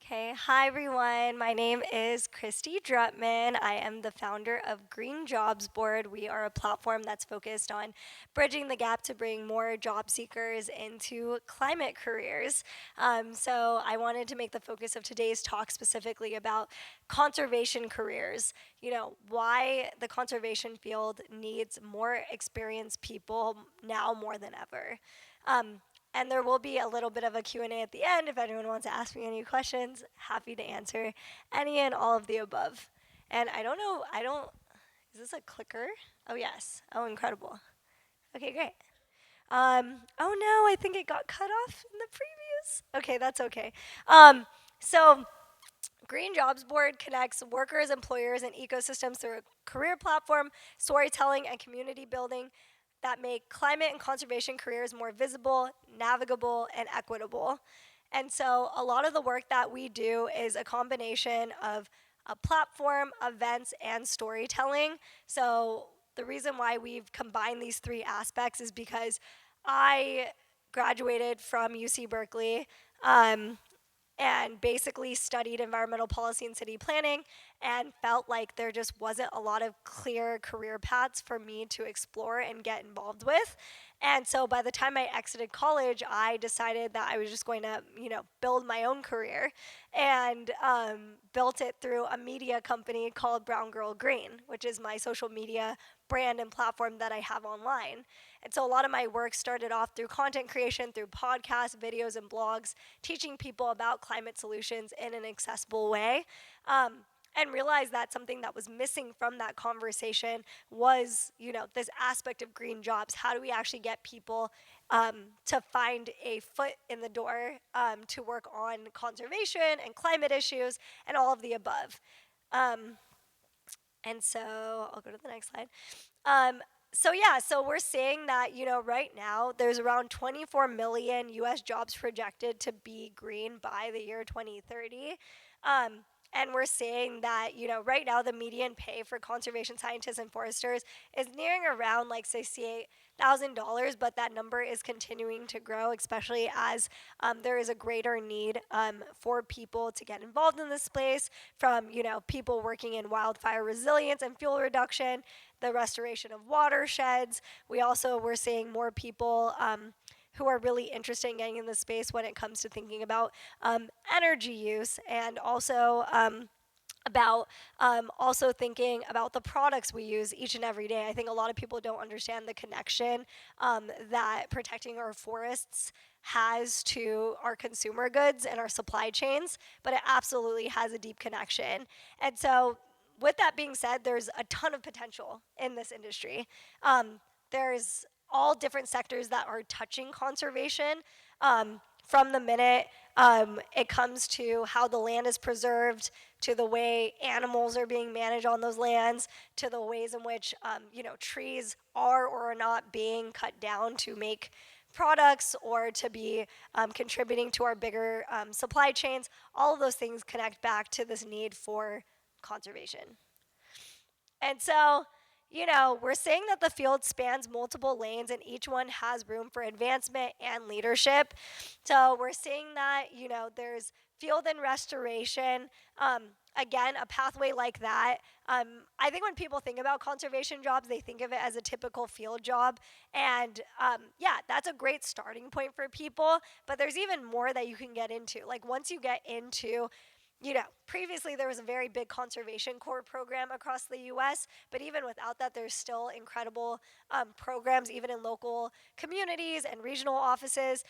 Okay, hi everyone. My name is Kristy Drutman. I am the founder of Green Jobs Board. We are a platform that's focused on bridging the gap to bring more job seekers into climate careers. So, I wanted to make the focus of today's talk specifically about conservation careers. Why the conservation field needs more experienced people now more than ever. Um, and there will be a little bit of a Q&A at the end if anyone wants to ask me any questions. Happy to answer any and all of the above. And is this a clicker? Oh, yes. Oh, incredible. Okay, great. Oh no, I think it got cut off in the previous. Okay, that's okay. So Green Jobs Board connects workers, employers, and ecosystems through a career platform, storytelling, and community building that make climate and conservation careers more visible, navigable, and equitable. And so a lot of the work that we do is a combination of a platform, events, and storytelling. So the reason why we've combined these three aspects is because I graduated from UC Berkeley. And basically studied environmental policy and city planning and felt like there just wasn't a lot of clear career paths for me to explore and get involved with. And so by the time I exited college, I decided that I was just going to, build my own career and built it through a media company called Brown Girl Green, which is my social media brand and platform that I have online. And so a lot of my work started off through content creation, through podcasts, videos, and blogs, teaching people about climate solutions in an accessible way. And realized that something that was missing from that conversation was, this aspect of green jobs. How do we actually get people to find a foot in the door to work on conservation and climate issues and all of the above? Um, and so I'll go to the next slide. So we're seeing that, right now there's around 24 million US jobs projected to be green by the year 2030. And we're seeing that, right now the median pay for conservation scientists and foresters is nearing around like $68,000, but that number is continuing to grow, especially as there is a greater need for people to get involved in this space, from, people working in wildfire resilience and fuel reduction, the restoration of watersheds. We're seeing more people who are really interested in getting in the space when it comes to thinking about energy use, and also about also thinking about the products we use each and every day. I think a lot of people don't understand the connection that protecting our forests has to our consumer goods and our supply chains, but it absolutely has a deep connection. And so with that being said, there's a ton of potential in this industry. There's all different sectors that are touching conservation, from the minute it comes to how the land is preserved, to the way animals are being managed on those lands, to the ways in which trees are or are not being cut down to make products or to be contributing to our bigger supply chains. All of those things connect back to this need for conservation. And so, we're saying that the field spans multiple lanes and each one has room for advancement and leadership. So we're seeing that, there's field and restoration. Again, a pathway like that. I think when people think about conservation jobs, they think of it as a typical field job. And yeah, that's a great starting point for people. But there's even more that you can get into. Like once you get into previously there was a very big conservation corps program across the US, but even without that, there's still incredible programs, even in local communities and regional offices,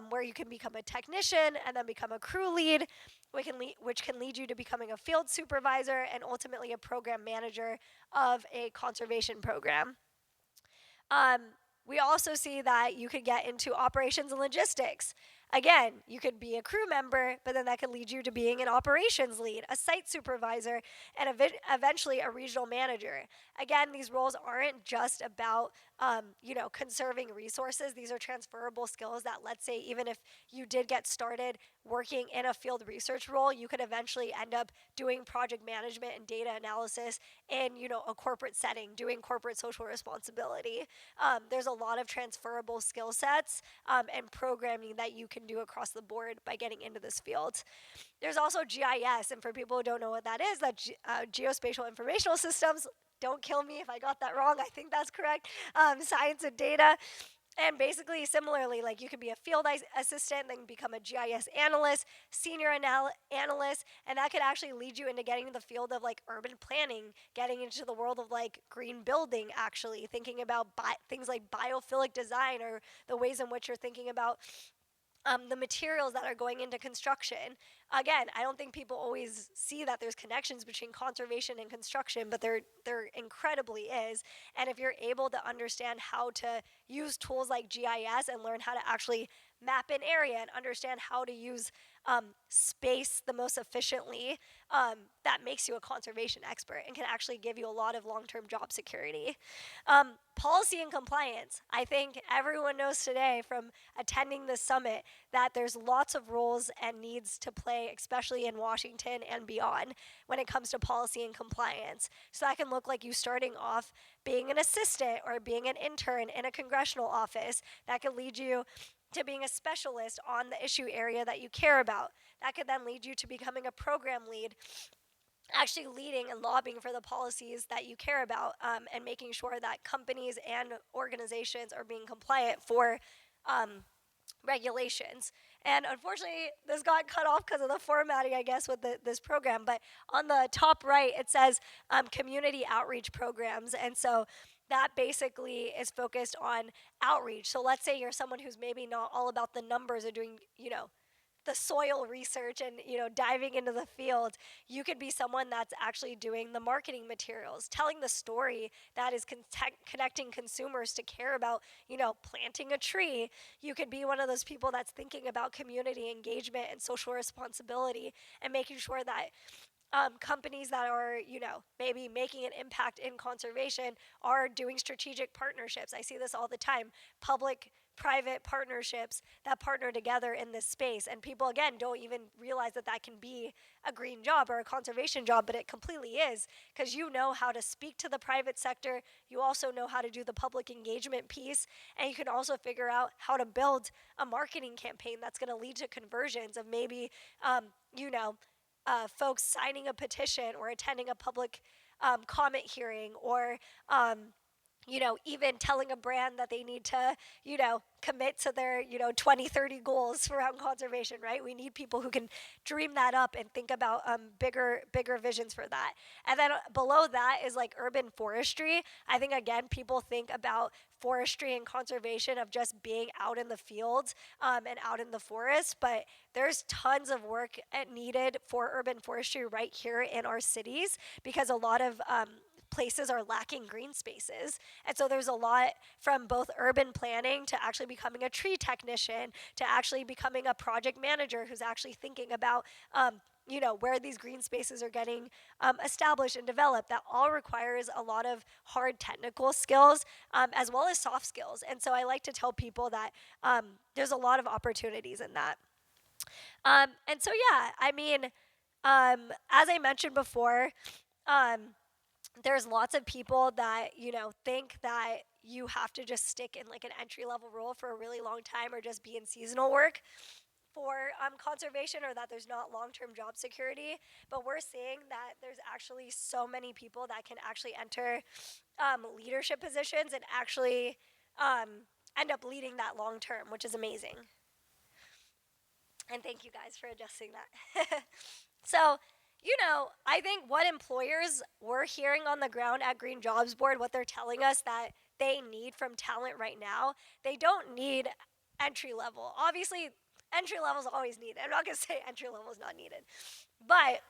where you can become a technician and then become a crew lead, which can lead you to becoming a field supervisor and ultimately a program manager of a conservation program. Um, we also see that you could get into operations and logistics. Again, you could be a crew member, but then that could lead you to being an operations lead, a site supervisor, and eventually a regional manager. Again, these roles aren't just about, conserving resources. These are transferable skills that, let's say, even if you did get started working in a field research role, you could eventually end up doing project management and data analysis in, a corporate setting, doing corporate social responsibility. There's a lot of transferable skill sets and programming that you can do across the board by getting into this field. There's also GIS, and for people who don't know what that is, geospatial informational systems. Don't kill me if I got that wrong. I think that's correct. Science and data. And basically, similarly, like you could be a field assistant, then become a GIS analyst, senior analyst, and that could actually lead you into getting into the field of like urban planning, getting into the world of like green building, actually thinking about things like biophilic design or the ways in which you're thinking about the materials that are going into construction. Again, I don't think people always see that there's connections between conservation and construction, but there incredibly is. And if you're able to understand how to use tools like GIS and learn how to actually map an area and understand how to use space the most efficiently, that makes you a conservation expert and can actually give you a lot of long-term job security. Policy and compliance. I think everyone knows today from attending this summit that there's lots of roles and needs to play, especially in Washington and beyond, when it comes to policy and compliance. So that can look like you starting off being an assistant or being an intern in a congressional office. That could lead you to being a specialist on the issue area that you care about. That could then lead you to becoming a program lead, actually leading and lobbying for the policies that you care about, and making sure that companies and organizations are being compliant for regulations. And unfortunately, this got cut off because of the formatting, I guess, with this program. But on the top right, it says community outreach programs. And so that basically is focused on outreach. So let's say you're someone who's maybe not all about the numbers or doing, the soil research and diving into the field. You could be someone that's actually doing the marketing materials, telling the story that is connecting consumers to care about planting a tree. You could be one of those people that's thinking about community engagement and social responsibility and making sure that companies that are, maybe making an impact in conservation are doing strategic partnerships. I see this all the time. Public-private partnerships that partner together in this space. And people, again, don't even realize that that can be a green job or a conservation job, but it completely is, because you know how to speak to the private sector. You also know how to do the public engagement piece. And you can also figure out how to build a marketing campaign that's going to lead to conversions of maybe, folks signing a petition or attending a public comment hearing, or even telling a brand that they need to, commit to their, 2030 goals around conservation, right? We need people who can dream that up and think about bigger visions for that. And then below that is like urban forestry. I think, again, people think about forestry and conservation of just being out in the fields and out in the forest, but there's tons of work needed for urban forestry right here in our cities, because a lot of places are lacking green spaces. And so there's a lot, from both urban planning to actually becoming a tree technician to actually becoming a project manager who's actually thinking about where these green spaces are getting established and developed. That all requires a lot of hard technical skills as well as soft skills. And so I like to tell people that there's a lot of opportunities in that. And so, yeah, I mean, as I mentioned before, there's lots of people that, think that you have to just stick in like an entry level role for a really long time or just be in seasonal work for conservation, or that there's not long-term job security. But we're seeing that there's actually so many people that can actually enter leadership positions and actually end up leading that long term, which is amazing. And thank you guys for adjusting that. So, I think what employers we're hearing on the ground at Green Jobs Board, what they're telling us that they need from talent right now, they don't need entry level. Obviously, entry level is always needed. I'm not going to say entry level is not needed. But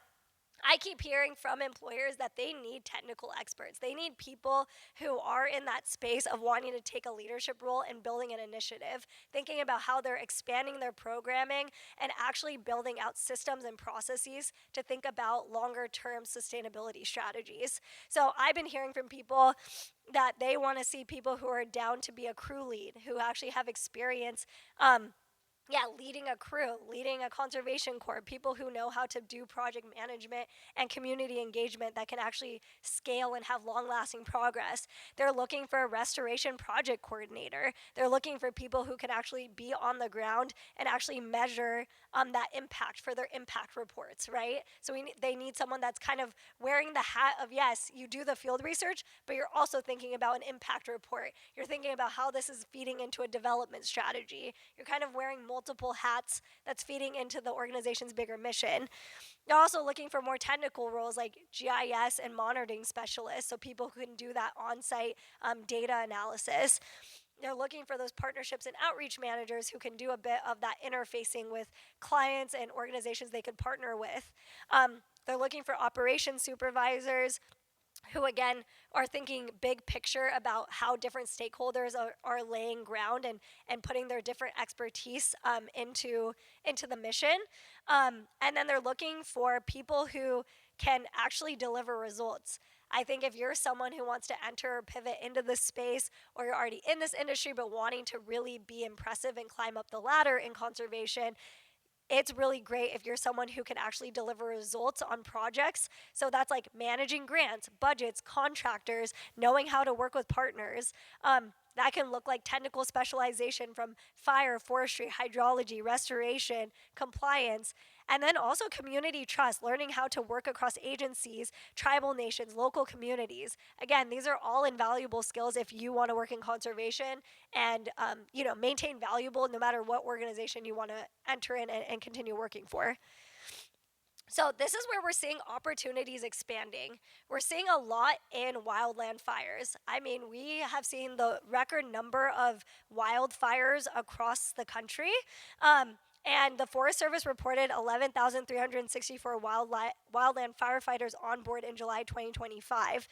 I keep hearing from employers that they need technical experts. They need people who are in that space of wanting to take a leadership role in building an initiative, thinking about how they're expanding their programming and actually building out systems and processes to think about longer term sustainability strategies. So I've been hearing from people that they want to see people who are down to be a crew lead, who actually have experience Yeah, leading a crew, leading a conservation corps, people who know how to do project management and community engagement that can actually scale and have long lasting progress. They're looking for a restoration project coordinator. They're looking for people who can actually be on the ground and actually measure that impact for their impact reports, right? So they need someone that's kind of wearing the hat of, yes, you do the field research, but you're also thinking about an impact report. You're thinking about how this is feeding into a development strategy. You're kind of wearing multiple hats that's feeding into the organization's bigger mission. They're also looking for more technical roles like GIS and monitoring specialists, so people who can do that on site data analysis. They're looking for those partnerships and outreach managers who can do a bit of that interfacing with clients and organizations they could partner with. They're looking for operations supervisors who again are thinking big picture about how different stakeholders are laying ground and putting their different expertise into the mission. And then they're looking for people who can actually deliver results. I think if you're someone who wants to enter or pivot into this space, or you're already in this industry but wanting to really be impressive and climb up the ladder in conservation, it's really great if you're someone who can actually deliver results on projects. So that's like managing grants, budgets, contractors, knowing how to work with partners. That can look like technical specialization from fire, forestry, hydrology, restoration, compliance, and then also community trust, learning how to work across agencies, tribal nations, local communities. Again, these are all invaluable skills if you want to work in conservation and maintain valuable no matter what organization you want to enter in and continue working for. So this is where we're seeing opportunities expanding. We're seeing a lot in wildland fires. I mean, we have seen the record number of wildfires across the country. And the Forest Service reported 11,364 wildland firefighters on board in July 2025,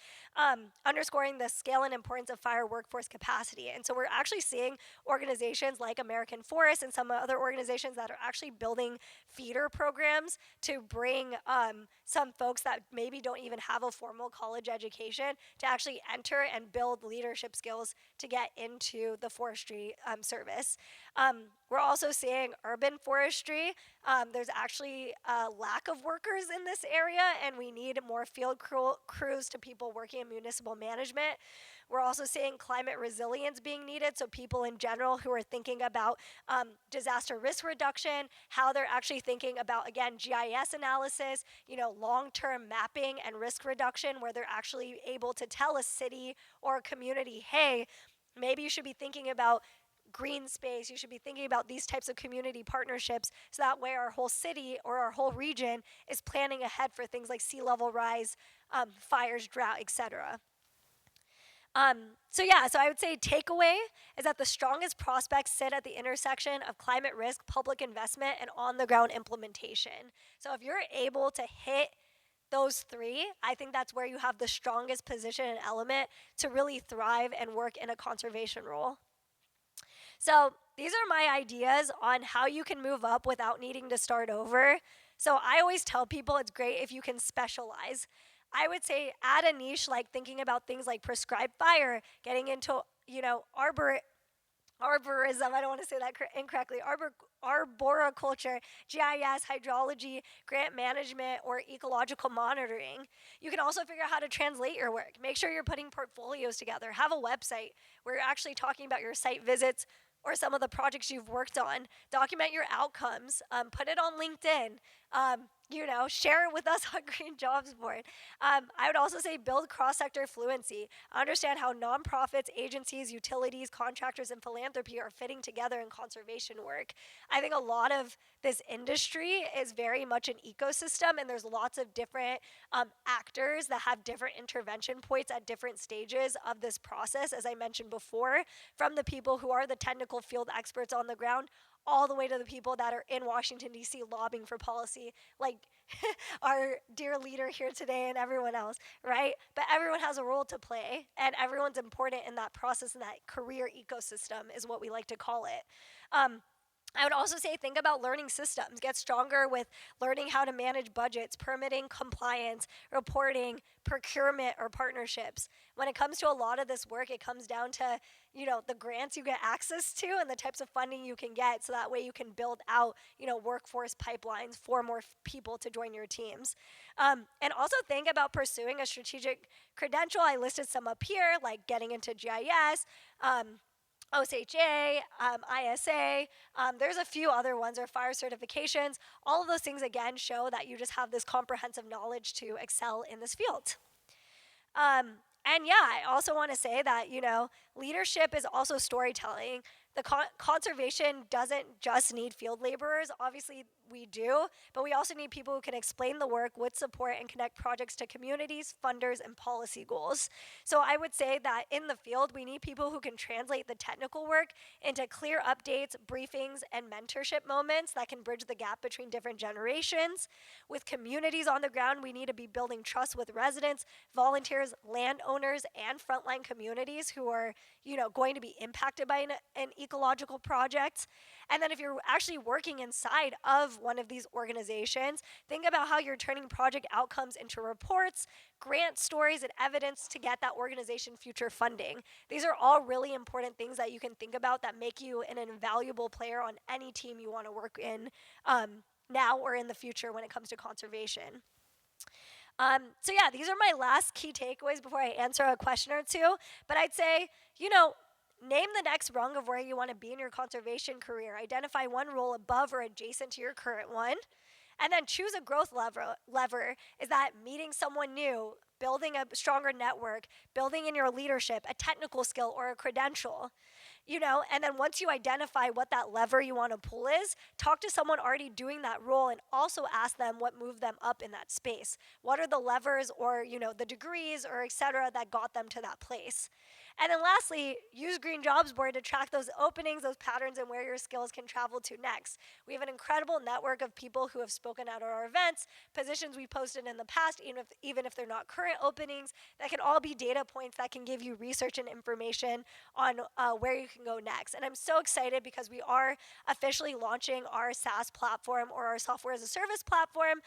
underscoring the scale and importance of fire workforce capacity. And so we're actually seeing organizations like American Forest and some other organizations that are actually building feeder programs to bring some folks that maybe don't even have a formal college education to actually enter and build leadership skills to get into the forestry service. We're also seeing urban forestry. There's actually a lack of workers in this area, and we need more field crews to people working in municipal management. We're also seeing climate resilience being needed, so people in general who are thinking about disaster risk reduction, how they're actually thinking about, again, GIS analysis, long-term mapping and risk reduction, where they're actually able to tell a city or a community, hey, maybe you should be thinking about green space, you should be thinking about these types of community partnerships, so that way our whole city or our whole region is planning ahead for things like sea level rise, fires, drought, etc. So I would say takeaway is that the strongest prospects sit at the intersection of climate risk, public investment, and on the ground implementation. So if you're able to hit those three, I think that's where you have the strongest position and element to really thrive and work in a conservation role. So these are my ideas on how you can move up without needing to start over. So I always tell people it's great if you can specialize. I would say add a niche, like thinking about things like prescribed fire, getting into, arborism, I don't want to say that incorrectly, arboriculture, GIS, hydrology, grant management, or ecological monitoring. You can also figure out how to translate your work. Make sure you're putting portfolios together. Have a website where you're actually talking about your site visits or some of the projects you've worked on. Document your outcomes. Put it on LinkedIn. Share it with us on Green Jobs Board. I would also say build cross-sector fluency. Understand how nonprofits, agencies, utilities, contractors, and philanthropy are fitting together in conservation work. I think a lot of this industry is very much an ecosystem, and there's lots of different actors that have different intervention points at different stages of this process, as I mentioned before, from the people who are the technical field experts on the ground all the way to the people that are in Washington, D.C. lobbying for policy, like our dear leader here today and everyone else, right? But everyone has a role to play, and everyone's important in that process, and that career ecosystem is what we like to call it. I would also say think about learning systems. Get stronger with learning how to manage budgets, permitting, compliance, reporting, procurement, or partnerships. When it comes to a lot of this work, it comes down to, the grants you get access to and the types of funding you can get so that way you can build out, workforce pipelines for more people to join your teams. And also think about pursuing a strategic credential. I listed some up here, like getting into GIS, OSHA, ISA. There's a few other ones, or fire certifications. All of those things, again, show that you just have this comprehensive knowledge to excel in this field. And yeah, I also want to say that, leadership is also storytelling. The conservation doesn't just need field laborers. Obviously, we do, but we also need people who can explain the work with support and connect projects to communities, funders, and policy goals. So I would say that in the field, we need people who can translate the technical work into clear updates, briefings, and mentorship moments that can bridge the gap between different generations. With communities on the ground, we need to be building trust with residents, volunteers, landowners, and frontline communities who are, going to be impacted by an ecological project. And then if you're actually working inside of one of these organizations, think about how you're turning project outcomes into reports, grant stories, and evidence to get that organization future funding. These are all really important things that you can think about that make you an invaluable player on any team you want to work in, now or in the future when it comes to conservation. So yeah, these are my last key takeaways before I answer a question or two. But I'd say, name the next rung of where you want to be in your conservation career. Identify one role above or adjacent to your current one. And then choose a growth lever. Is that meeting someone new, building a stronger network, building in your leadership, a technical skill, or a credential? And then once you identify what that lever you want to pull is, talk to someone already doing that role and also ask them what moved them up in that space. What are the levers or, the degrees or et cetera that got them to that place? And then lastly, use Green Jobs Board to track those openings, those patterns, and where your skills can travel to next. We have an incredible network of people who have spoken at our events, positions we posted in the past, even if they're not current openings, that can all be data points that can give you research and information on where you can go next. And I'm so excited because we are officially launching our SaaS platform, or our software as a service platform,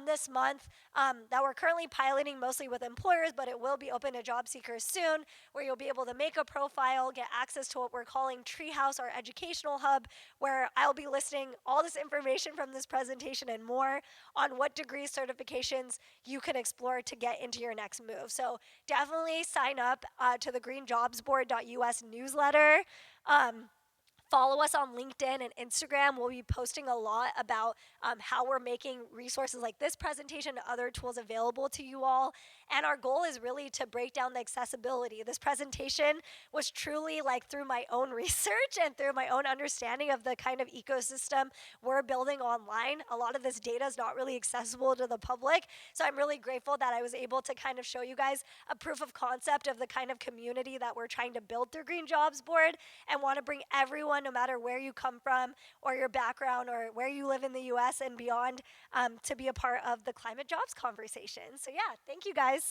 this month, that we're currently piloting mostly with employers, but it will be open to job seekers soon, where you'll be able to make a profile, get access to what we're calling Treehouse, our educational hub, where I'll be listing all this information from this presentation and more on what degrees, certifications you can explore to get into your next move. So definitely sign up to the greenjobsboard.us newsletter. Follow us on LinkedIn and Instagram. We'll be posting a lot about how we're making resources like this presentation and other tools available to you all. And our goal is really to break down the accessibility. This presentation was truly like through my own research and through my own understanding of the kind of ecosystem we're building online. A lot of this data is not really accessible to the public. So I'm really grateful that I was able to kind of show you guys a proof of concept of the kind of community that we're trying to build through Green Jobs Board, and want to bring everyone, no matter where you come from or your background or where you live in the US and beyond, to be a part of the climate jobs conversation. So yeah, thank you guys.